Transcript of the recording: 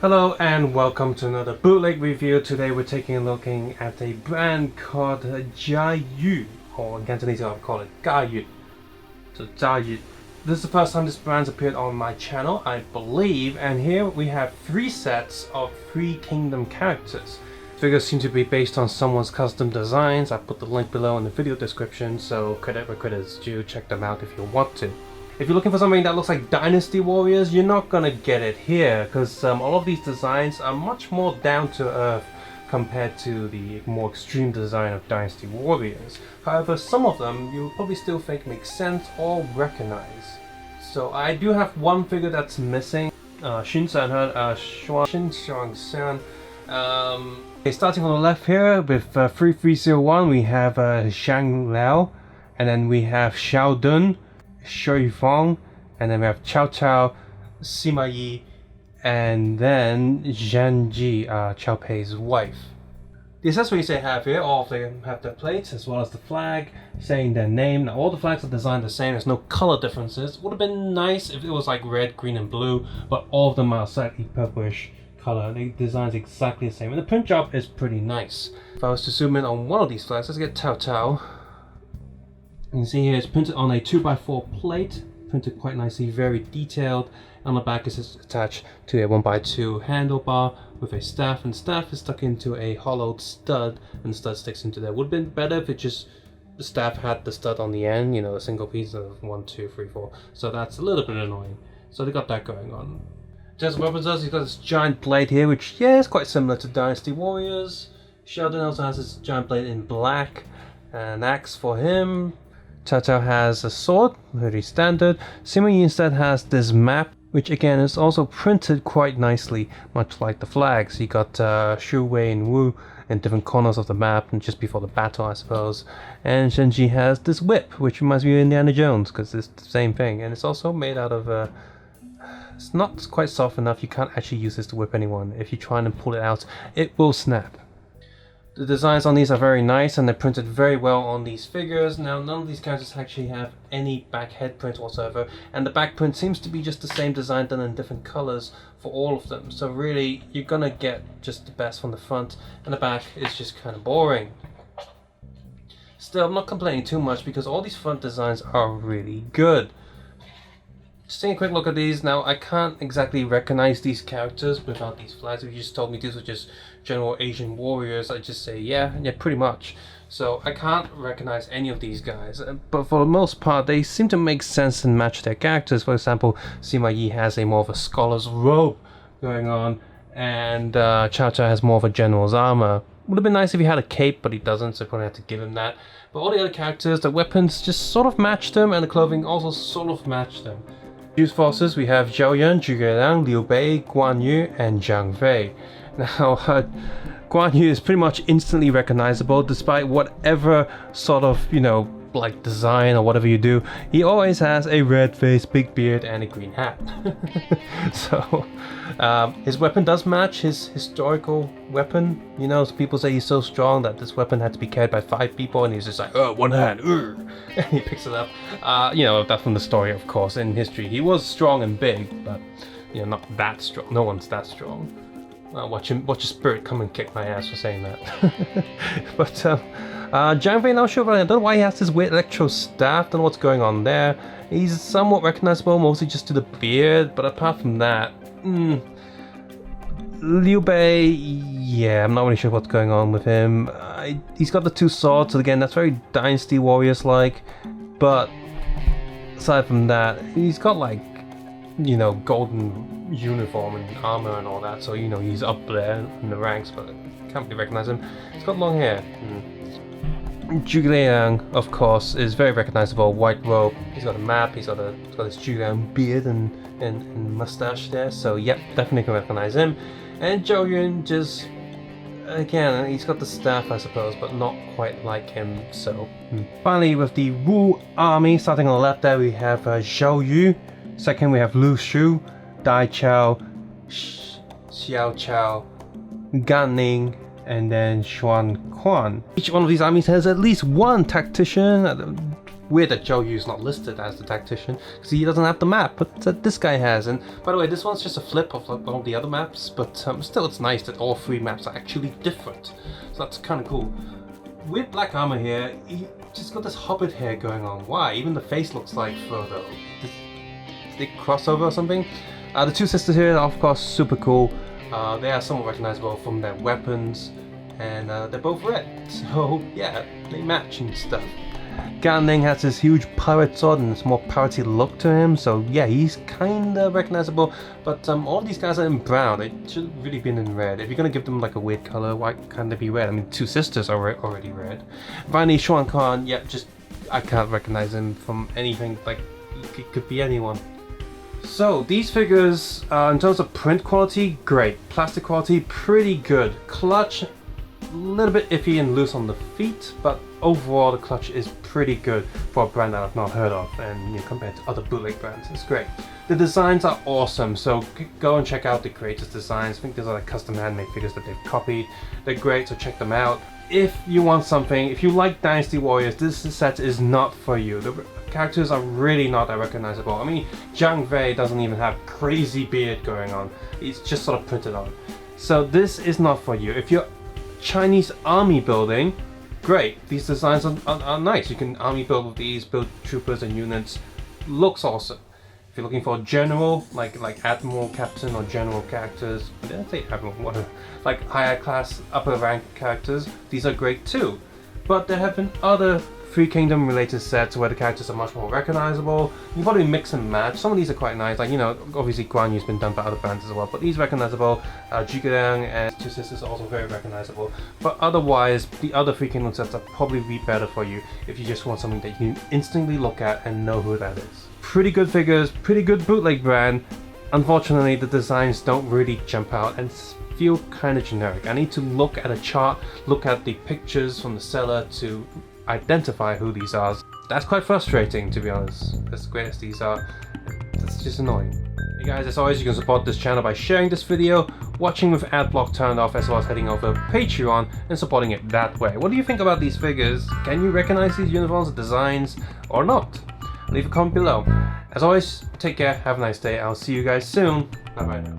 Hello and welcome to another bootleg review. Today we're taking a look at a brand called JIAYUE, or in Cantonese I'll call it JIAYUE. So JIAYUE. This is the first time this brand's appeared on my channel, I believe, and here we have 3 sets of 3 kingdom characters. Figures seem to be based on someone's custom designs. I put the link below in the video description, so credit where credit is due, check them out if you want to. If you're looking for something that looks like Dynasty Warriors, you're not gonna get it here, because all of these designs are much more down to earth compared to the more extreme design of Dynasty Warriors. However, some of them you'll probably still think make sense or recognize. So I do have one figure that's missing, Sun Shangxiang. Okay, starting on the left here with 3301, we have Zhang Liao, and then we have Xiahou Dun, Xu Huang, and then we have Cao Cao, Sima Yi, and then Zhenji, Cao Pei's wife. The accessories they have here, all of them have their plates as well as the flag saying their name. Now all the flags are designed the same, there's no color differences. Would have been nice if it was like red, green and blue, but all of them are slightly purplish color. The design's exactly the same, and the print job is pretty nice. If I was to zoom in on one of these flags, let's get Cao Cao. You can see here it's printed on a 2x4 plate, printed quite nicely, very detailed. On the back is attached to a 1x2 handlebar with a staff, and the staff is stuck into a hollowed stud, and the stud sticks into there. Would have been better if it just the staff had the stud on the end, you know, a single piece of 1, 2, 3, 4. So that's a little bit annoying. So they got that going on. Just weapons does, he's got this giant blade here, which is quite similar to Dynasty Warriors. Xiahou Dun also has this giant blade in black, an axe for him. Cao Cao has a sword, very standard. Sima Yi instead has this map, which again is also printed quite nicely, much like the flags. You got Shu, Wei and Wu in different corners of the map, and just before the battle, I suppose. And Zhenji has this whip, which reminds me of Indiana Jones, because it's the same thing. And it's also made out of it's not quite soft enough. You can't actually use this to whip anyone. If you try and pull it out, it will snap. The designs on these are very nice, and they're printed very well on these figures. Now, none of these characters actually have any back head print whatsoever, and the back print seems to be just the same design done in different colors for all of them. So really, you're gonna get just the best from the front, and the back is just kind of boring. Still, I'm not complaining too much because all these front designs are really good. Just taking a quick look at these now, I can't exactly recognize these characters without these flags. If you just told me these were just general Asian warriors, I'd just say yeah, pretty much. So I can't recognize any of these guys, but for the most part they seem to make sense and match their characters. For example, Sima Yi has a more of a scholar's robe going on, and Cao Cao has more of a general's armor. Would have been nice if he had a cape, but he doesn't, so I probably have to give him that. But all the other characters, the weapons just sort of match them, and the clothing also sort of match them. Use forces, we have Zhao Yun, Zhuge Liang, Liu Bei, Guan Yu, and Zhang Fei. Now, Guan Yu is pretty much instantly recognizable, despite whatever sort of, you know, like design or whatever you do. He always has a red face, big beard, and a green hat. So, his weapon does match his historical weapon. You know, people say he's so strong that this weapon had to be carried by 5 people, and he's just like, oh, one hand, and he picks it up. You know, that's from the story, of course. In history, he was strong and big, but you know, not that strong. No one's that strong. Watch your spirit come and kick my ass for saying that. But Zhang Fei, not sure about it. I don't know why he has this weird electro staff. Don't know what's going on there. He's somewhat recognizable, mostly just to the beard. But apart from that, Liu Bei, yeah, I'm not really sure what's going on with him. He's got the 2 swords, so again, that's very Dynasty Warriors-like. But aside from that, he's got like, you know, golden uniform and armor and all that, so you know he's up there in the ranks, but I can't really recognize him. He's got long hair. Zhuge Liang, of course, is very recognizable. White robe. He's got a map. He's got his Zhuge Liang beard and mustache there. So yep, definitely can recognize him. And Zhao Yun, just again, he's got the staff, I suppose, but not quite like him. So finally, with the Wu army, starting on the left there, we have Zhou Yu. Second, we have Lu Shu, Daqiao, Xiaoqiao, Gan Ning, and then Sun Quan. Each one of these armies has at least one tactician, Weird that Zhou Yu is not listed as the tactician because he doesn't have the map, but this guy has. And by the way, this one's just a flip of all the other maps, but still it's nice that all 3 maps are actually different. So that's kind of cool. With black armor here, he just got this hobbit hair going on. Why? Even the face looks like Frodo. Did they crossover or something? The 2 sisters here are of course super cool. They are somewhat recognizable from their weapons, and they're both red, so yeah, they match and stuff. Gan Ning has this huge pirate sword and this more piratey look to him, so yeah, he's kinda recognizable, but all of these guys are in brown. They should have really been in red. If you're gonna give them like a weird color, why can't they be red? I mean, 2 sisters are already red. Finally, Xu Huang, yeah, just, I can't recognize him from anything, like, it could be anyone. So these figures, in terms of print quality, great. Plastic quality, pretty good. Clutch, a little bit iffy and loose on the feet, but overall the clutch is pretty good for a brand that I've not heard of, and compared to other bootleg brands, it's great. The designs are awesome, so go and check out the creators' designs. I think these are like custom handmade figures that they've copied. They're great, so check them out. If you want something, if you like Dynasty Warriors, this set is not for you. The characters are really not that recognizable. I mean, Zhang Fei doesn't even have crazy beard going on. It's just sort of printed on. So this is not for you. If you're Chinese army building, great. These designs are nice. You can army build with these, build troopers and units. Looks awesome. If you're looking for a general, like admiral, captain, or general characters, did I say admiral? What? Like higher class, upper rank characters, these are great too. But there have been other Three Kingdom related sets where the characters are much more recognizable. You probably mix and match. Some of these are quite nice, like, obviously Guan Yu's been done by other brands as well, but these are recognizable. Zhuge Liang and 2 sisters are also very recognizable. But otherwise, the other Three Kingdom sets are probably be better for you if you just want something that you can instantly look at and know who that is. Pretty good figures, pretty good bootleg brand. Unfortunately, the designs don't really jump out and feel kind of generic. I need to look at a chart, look at the pictures from the seller to identify who these are. That's quite frustrating, to be honest. As great as these are, that's just annoying. Hey guys, as always, you can support this channel by sharing this video, watching with ad block turned off, as well as heading over to Patreon and supporting it that way. What do you think about these figures? Can you recognize these uniforms, designs, or not? Leave a comment below. As always, take care, have a nice day, I'll see you guys soon. Bye bye now.